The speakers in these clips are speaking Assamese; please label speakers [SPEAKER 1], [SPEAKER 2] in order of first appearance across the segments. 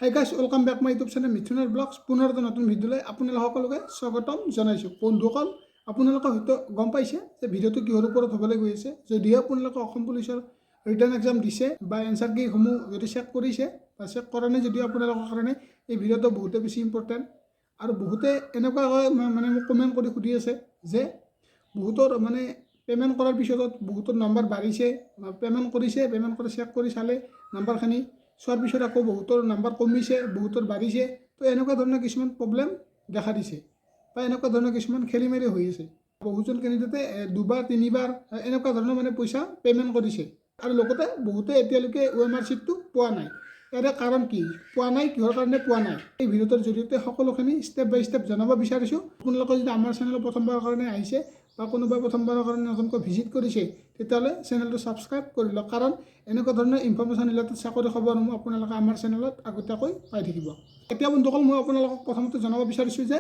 [SPEAKER 1] High guys, welcome back my YouTube channel মিথুনৰ ব্লগছ। পুনৰ এটা নতুন ভিডিঅ'লৈ আপোনালোক সকলোকে স্বাগতম জনাইছোঁ। বন্ধুসকল, আপোনালোকে হয়তো গম পাইছে যে ভিডিঅ'টো কিহৰ ওপৰত হ'বলৈ গৈ আছে। যদিহে আপোনালোকে অসম পুলিচৰ ৰিটাৰ্ণ এক্সাম দিছে বা এনচাৰ কিসমূহ যদি চেক কৰিছে বা চেক কৰা নাই, যদিও আপোনালোকৰ কাৰণে এই ভিডিঅ'টো বহুতে বেছি ইম্পৰ্টেণ্ট। আৰু বহুতে এনেকুৱা মানে মোক কমেণ্ট কৰি সুধি আছে যে বহুতৰ মানে পে'মেণ্ট কৰাৰ পিছত বহুতৰ নম্বৰ বাঢ়িছে, পে'মেণ্ট কৰি চেক কৰি চালে নাম্বাৰখিনি চোৱাৰ পিছত আকৌ বহুতৰ নাম্বাৰ কমিছে, বহুতৰ বাঢ়িছে। তো এনেকুৱা ধৰণৰ কিছুমান প্ৰব্লেম দেখা দিছে বা এনেকুৱা ধৰণৰ কিছুমান খেলি মেলি হৈ আছে। বহুজন কেণ্ডিডেটে দুবাৰ তিনিবাৰ এনেকুৱা ধৰণৰ মানে পইচা পে'মেণ্ট কৰিছে আৰু লগতে বহুতে এতিয়ালৈকে OMR শ্বীটটো পোৱা নাই। ইয়াৰে কাৰণ কি, পোৱা নাই, কিহৰ কাৰণে পোৱা নাই, এই ভিডিঅ'টোৰ জৰিয়তে সকলোখিনি ষ্টেপ বাই ষ্টেপ জনাব বিচাৰিছোঁ। আপোনালোকে যদি আমাৰ চেনেলত প্ৰথমবাৰৰ কাৰণে আহিছে বা কোনোবাই প্ৰথমবাৰৰ কাৰণে নতুনকৈ ভিজিট কৰিছে, তেতিয়াহ'লে চেনেলটো ছাবস্ক্ৰাইব কৰি লওক। কাৰণ এনেকুৱা ধৰণৰ ইনফৰ্মেশ্যন ৰিলেটেড চাকৰি খবৰসমূহ আপোনালোকে আমাৰ চেনেলত আগতীয়াকৈ পাই থাকিব। এতিয়া বন্ধুসকল, মই আপোনালোকক প্ৰথমতে জনাব বিচাৰিছোঁ যে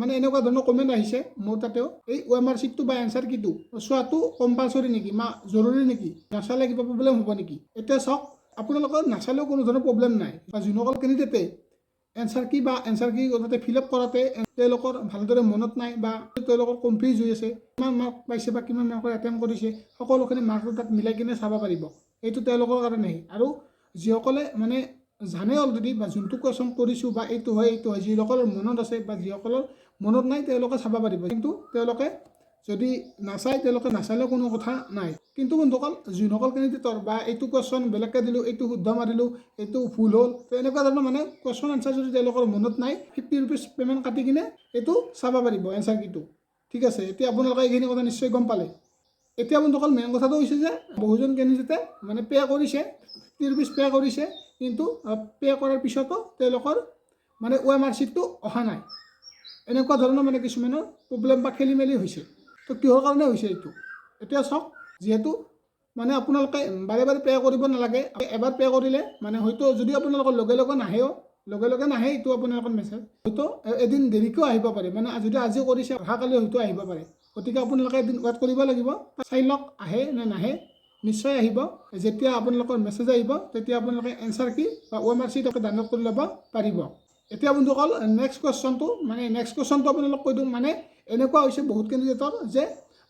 [SPEAKER 1] মানে এনেকুৱা ধৰণৰ কমেণ্ট আহিছে মোৰ তাতেও, এই OMR শ্বীটটো বা এনচাৰ কিটো চোৱাটো কম্পালচৰি নেকি, জৰুৰী নেকি, নাচালে কিবা প্ৰব্লেম হ'ব নেকি। এতিয়া চাওক, আপোনালোকৰ নাচালেও কোনো ধৰণৰ প্ৰব্লেম নাই। বা যোনসকল কেণ্ডিডেটে এনচাৰ কি তাতে ফিল আপ কৰাতে তেওঁলোকৰ ভালদৰে মনত নাই বা তেওঁলোকৰ কনফিউজ হৈ আছে, কিমান মাৰ্ক পাইছে বা কিমান মাৰ্কৰ এটেম্প কৰিছে, সকলোখিনি মাৰ্কটো তাত মিলাই কিনে চাব পাৰিব। এইটো তেওঁলোকৰ কাৰণেই। আৰু যিসকলে মানে জানে অলৰেডি বা যোনটো কুৱেশ্যন কৰিছোঁ বা এইটো হয় যিসকলৰ মনত আছে বা যিসকলৰ মনত নাই তেওঁলোকে চাব পাৰিব। কিন্তু তেওঁলোকে যদি নাচায়, তেওঁলোকে নাচালেও কোনো কথা নাই। কিন্তু বন্ধুসকল, যোনসকল কেণ্ডিডেটৰ বা এইটো কুৱেশ্যন বেলেগকৈ দিলোঁ, এইটো শুদ্ধ মাৰিলোঁ, এইটো ভুল হ'ল, তো এনেকুৱা ধৰণৰ মানে কুৱেশ্যন এনচাৰ যদি তেওঁলোকৰ মনত নাই, 50 rupees পে'মেণ্ট কাটি কিনে এইটো চাব পাৰিব এনচাৰ কিটো। ঠিক আছে, এতিয়া আপোনালোকে এইখিনি কথা নিশ্চয় গম পালে। এতিয়া বন্ধুসকল, মেইন কথাটো হৈছে যে বহুজন কেণ্ডিডেটে মানে পে' কৰিছে, 50 rupees পে' কৰিছে, কিন্তু পে' কৰাৰ পিছতো তেওঁলোকৰ মানে OMR শ্বীটটো অহা নাই। এনেকুৱা ধৰণৰ মানে কিছুমানৰ প্ৰব্লেম বা খেলি মেলি হৈছে। তো কিহৰ কাৰণে হৈছে এইটো, এতিয়া চাওক, যিহেতু মানে আপোনালোকে বাৰে বাৰে পে' কৰিব নালাগে। এবাৰ পে' কৰিলে মানে হয়তো যদি আপোনালোকৰ লগে লগে নাহে এইটো আপোনালোকৰ মেছেজ, হয়তো এদিন দেৰিকৈও আহিব পাৰে। মানে যদি আজি কৰিছে, অহাকালি হয়তো আহিব পাৰে। গতিকে আপোনালোকে এদিন ৱেইট কৰিব লাগিব, চাই লওক আহে নে নাহে। নিশ্চয় আহিব। যেতিয়া আপোনালোকৰ মেছেজ আহিব, তেতিয়া আপোনালোকে এনচাৰ কি বা OMR শ্বীট ডাউনলোড কৰি ল'ব পাৰিব। এতিয়া বন্ধুসকল, নেক্সট কুৱেশ্যনটো আপোনালোক কৈ দিওঁ। মানে এনেকুৱা হৈছে বহুত কেণ্ডিডেটৰ যে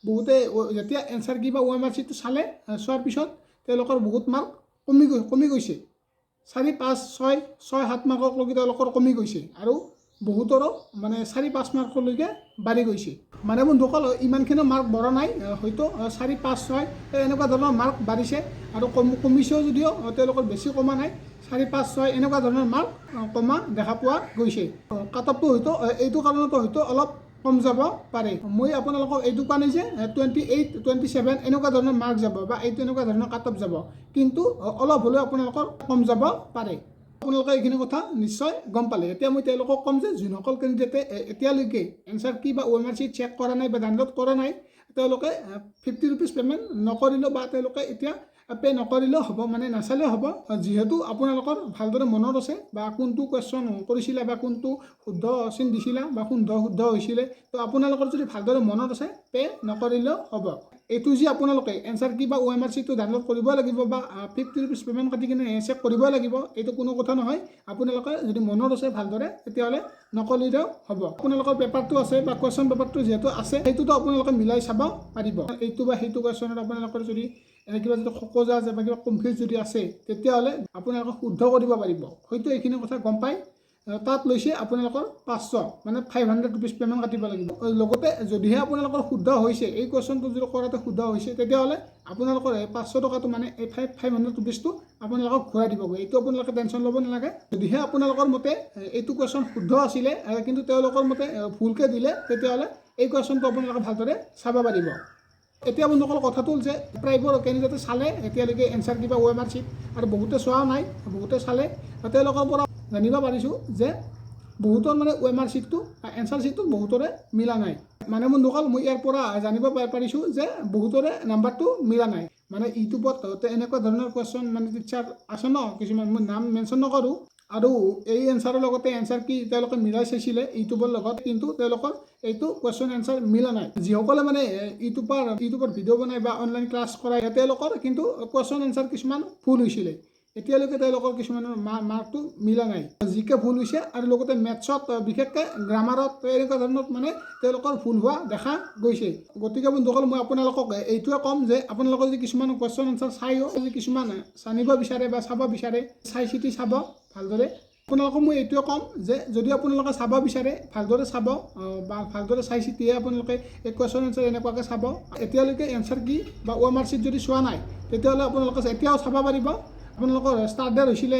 [SPEAKER 1] বহুতে যেতিয়া এনচাৰ কি বা OMR শ্বীটটো চোৱাৰ পিছত তেওঁলোকৰ বহুত মাৰ্ক কমি গৈছে। 4, 5, 6, 7 মাৰ্কলৈকে তেওঁলোকৰ কমি গৈছে আৰু বহুতৰো মানে 4, 5 মাৰ্কলৈকে বাঢ়ি গৈছে। মানে বন্ধুসকল, ইমানখিনি মাৰ্ক বঢ়া নাই, হয়তো 4, 5, 6 এনেকুৱা ধৰণৰ মাৰ্ক বাঢ়িছে আৰু কমিছেও, যদিও তেওঁলোকৰ বেছি কমা নাই। 4, 5, 6 এনেকুৱা ধৰণৰ মাৰ্ক কমা দেখা পোৱা গৈছে। কাট অফটো হয়তো এইটো কাৰণতো হয়তো অলপ কম যাব পাৰে। মই আপোনালোকক এইটো কোৱা নাই যে 28, 27 এনেকুৱা ধৰণৰ মাৰ্ক যাব বা এইটো এনেকুৱা ধৰণৰ কাট অফ যাব, কিন্তু অলপ হ'লেও আপোনালোকৰ কম যাব পাৰে। আপোনালোকে এইখিনি কথা নিশ্চয় গম পালে। এতিয়া মই তেওঁলোকক ক'ম যে যোনসকল কেণ্ডিডেটে এতিয়ালৈকে এনচাৰ কি বা OMR শ্বীট চেক কৰা নাই বা ডাউনলোড কৰা নাই, তেওঁলোকে 50 rupees পে'মেণ্ট নকৰিলেও বা তেওঁলোকে এতিয়া পে' নকৰিলেও হ'ব, মানে নাচালেও হ'ব। যিহেতু আপোনালোকৰ ভালদৰে মনত আছে বা কোনটো কুৱেশ্যন কৰিছিলে বা কোনটো শুদ্ধ চিন দিছিলা বা শুদ্ধ হৈছিলে, তো আপোনালোকৰ যদি ভালদৰে মনত আছে, পে' নকৰিলেও হ'ব। এইটো যি আপোনালোকে এনচাৰ কি বা OMR শ্বীটটো ডাউনলোড কৰিবই লাগিব বা 50 rupees পে'মেণ্ট কাটি কিনে চেক কৰিবই লাগিব, এইটো কোনো কথা নহয়। আপোনালোকে যদি মনত আছে ভালদৰে, তেতিয়াহ'লে নকৰিলেও হ'ব। আপোনালোকৰ পেপাৰটো আছে বা কুৱেশ্যন পেপাৰটো যিহেতু আছে, সেইটোতো আপোনালোকে মিলাই চাব পাৰিব। এইটো বা সেইটো কুৱেশ্যনত আপোনালোকৰ যদি কিবা যদি খোকোজা আছে বা কিবা কনফিউজ যদি আছে, তেতিয়াহ'লে আপোনালোকে শুদ্ধ কৰিব পাৰিব। হয়তো এইখিনি কথা গম পাই তাত লৈছে আপোনালোকৰ 500, মানে 500 rupees পে'মেণ্ট কাটিব লাগিব। লগতে যদিহে আপোনালোকৰ শুদ্ধ হৈছে, এই কুৱেশ্যনটো যদি কৰাতে শুদ্ধ হৈছে, তেতিয়াহ'লে আপোনালোকৰ 500 টকাটো মানে এই 500 rupeesটো আপোনালোকক ঘূৰাই দিবগৈ। এইটো আপোনালোকে টেনশ্যন ল'ব নালাগে। যদিহে আপোনালোকৰ মতে এইটো কুৱেশ্যন শুদ্ধ আছিলে কিন্তু তেওঁলোকৰ মতে ভুলকৈ দিলে, তেতিয়াহ'লে এই কুৱেশ্যনটো আপোনালোকে ভালদৰে চাব পাৰিব। এতিয়া বন্ধুসকল, কথাটো হ'ল যে প্ৰায়বোৰ কেণ্ডিডেটে চালে এতিয়ালৈকে এনচাৰ কি বা OMR শ্বীট, আৰু বহুতে চোৱা নাই, বহুতে চালে। তেওঁলোকৰ পৰা জানিব পাৰিছোঁ যে বহুতৰ মানে OMR শ্বীটটো বা এনচাৰ শ্বীটটো বহুতৰে মিলা নাই। মানে বন্ধুসকল, মই ইয়াৰ পৰা জানিব পাৰিছোঁ যে বহুতৰে নাম্বাৰটো মিলা নাই। মানে ইউটিউবত এনেকুৱা ধৰণৰ কুৱেশ্যন মানে টিচাৰ আছে ন, কিছুমান মই নাম মেনশ্যন নকৰোঁ, আৰু এই এনচাৰৰ লগতে এনচাৰ কি তেওঁলোকে মিলাই চাইছিলে ইউটিউবৰ লগত, কিন্তু তেওঁলোকৰ এইটো কুৱেশ্যন এনচাৰ মিলা নাই। যিসকলে মানে ইউটিউবত ভিডিঅ' বনাই বা অনলাইন ক্লাছ কৰায়, তেওঁলোকৰ কিন্তু কুৱেশ্যন এনচাৰ কিছুমান ভুল হৈছিলে। এতিয়ালৈকে তেওঁলোকৰ কিছুমানৰ মাৰ্কটো মিলা নাই, জিকে ভুল হৈছে আৰু লগতে মেথছত বিশেষকৈ গ্ৰামাৰত এনেকুৱা ধৰণৰ মানে তেওঁলোকৰ ভুল হোৱা দেখা গৈছে। গতিকে বন্ধুসকল মই আপোনালোকক এইটোৱে ক'ম যে আপোনালোকে যদি কিছুমান কুৱেশ্যন এনচাৰ চায়ো যদি কিছুমান জানিব বিচাৰে বা চাব বিচাৰে চাই চিতি চাব ভালদৰে। আপোনালোকক মই এইটোৱে ক'ম যে যদি আপোনালোকে চাব বিচাৰে ভালদৰে চাব বা ভালদৰে চাই চিতিহে আপোনালোকে এই কুৱেশ্যন এনচাৰ এনেকুৱাকৈ চাব। এতিয়ালৈকে এনচাৰ কি বা OMR চিট যদি চোৱা নাই তেতিয়াহ'লে আপোনালোকে এতিয়াও চাব পাৰিব। আপোনালোকৰ ষ্টাৰ্ট ডেট হৈছিলে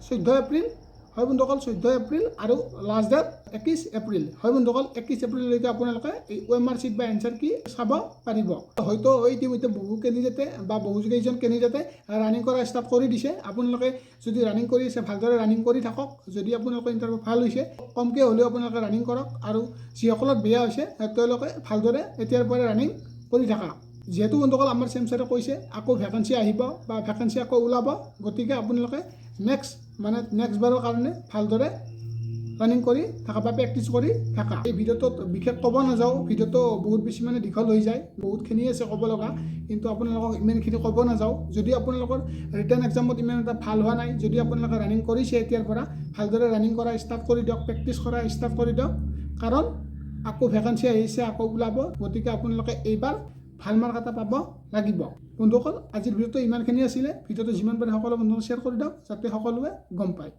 [SPEAKER 1] 14 এপ্ৰিল হয় বন্ধুসকল, 14 এপ্ৰিল আৰু লাষ্ট ডেট 21 এপ্ৰিল হয় বন্ধুসকল। 21 এপ্ৰিললৈকে আপোনালোকে এই OMR চিট বা এনচাৰ কি চাব পাৰিব। হয়তো ইতিমধ্যে বহু কেণ্ডিডেটে বা বহুকেইজন কেণ্ডিডেটে ৰানিং কৰা ষ্টাৰ্ট কৰি দিছে। আপোনালোকে যদি ৰানিং কৰি আছে ভালদৰে ৰানিং কৰি থাকক। যদি আপোনালোকৰ ইণ্টাৰভিউ ভাল হৈছে কমকৈ হ'লেও আপোনালোকে ৰানিং কৰক, আৰু যিসকলৰ বেয়া হৈছে তেওঁলোকে ভালদৰে এতিয়াৰ পৰা ৰানিং কৰি থাকা। যিহেতু বন্ধুসকল আমাৰ চেমচাৰে কৈছে আকৌ ভেকেঞ্চি আহিব বা ভেকেঞ্চি আকৌ ওলাব, গতিকে আপোনালোকে নেক্সট বাৰৰ কাৰণে ভালদৰে ৰানিং কৰি থাকা বা প্ৰেক্টিছ কৰি থাকা। এই ভিডিঅ'টোত বিশেষ ক'ব নাযাওঁ, ভিডিঅ'টো বহুত বেছি মানে দীঘল হৈ যায়, বহুতখিনি আছে ক'ব লগা, কিন্তু আপোনালোকক ইমানখিনি ক'ব নাযাওঁ। যদি আপোনালোকৰ ৰিটেন এক্সামত ইমান এটা ভাল হোৱা নাই, যদি আপোনালোকে ৰানিং কৰিছে এতিয়াৰ পৰা ভালদৰে ৰানিং কৰা ষ্টাৰ্ট কৰি দিয়ক, প্ৰেক্টিছ কৰা ষ্টাৰ্ট কৰি দিয়ক, কাৰণ আকৌ ভেকেঞ্চি আহিছে আকৌ ওলাব। গতিকে আপোনালোকে এইবাৰ ভাল মাৰ্ক এটা পাব লাগিব। বন্ধুসকল আজিৰ ভিডিঅ'টো ইমানখিনি আছিলে। ভিডিঅ'টো যিমান পাৰে সকলো বন্ধুক শ্বেয়াৰ কৰি দিয়ক যাতে সকলোৱে গম পায়।